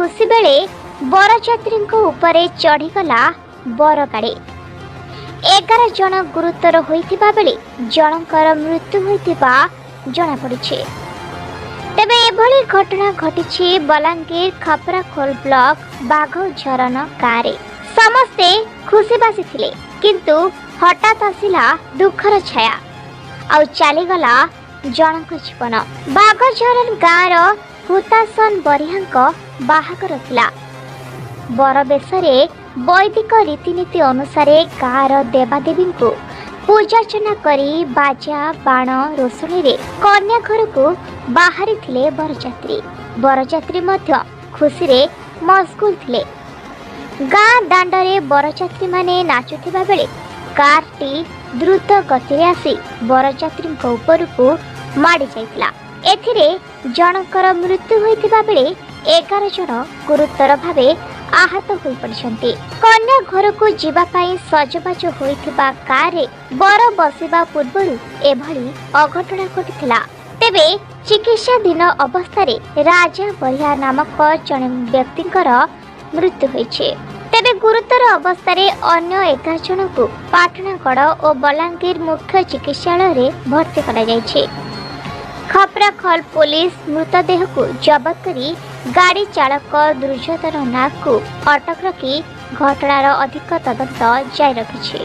खुशी बेले बरयात्री उपरे चढ़ीगला बर गाड़ी। 11 जन गुरुतर होइथिबा बेले जनकर मृत्यु होइथिबा जଣା पड़िছে। तेबे एभली घटना घटी बलांगीर खपराखोल ब्लॉक बाघझरन गाँव में। समस्ते खुशी बासी थिले, किंतु हठात आसिला दुखर छाया आउ चलीगला जनक जीवन। बाघझरन गाँव हुतासन बरिहा बाहागर थिला। बर बेशरे वैदिक रीतिनीति अनुसार गाँव देवादेवी को पूजार्चना करी बाजा बाण रोषणी रे कन्या घर को बाहरी थिले बरयात्री मध्य खुशी रे मशगुल थिले। गाँ दांडरे बरयात्री माने नाचुथिबा बेले कारटी द्रुत गति रे आसी बरयात्री उपरकू माड़ी जाइतिला। एथिरे जनकर मृत्यु होइतिबा बेले 11 जन गुरुतर भावे आहत होई पड़िछन्ति। कन्या घर को जीवा पाई सजबाज होइथिबा कार रे बर बसिबा पूर्वरु एभली अघटना घटिथिला। तेबे चिकित्साधीन अवस्था रे राजा बरिया नामक जने व्यक्तिंकर मृत्यु होइछे। तेबे गुरुतर अवस्था रे अन्य 11 जन को पाटणागढ़ और बलांगीर मुख्य चिकित्सालय रे भर्ती करा जायछे। खपराखोल पुलिस मृतदेह को जबत करी गाड़ी चालक दुर्योधन नाग को अटक रखी घटनार अधिक तदंत जारी रखिছে।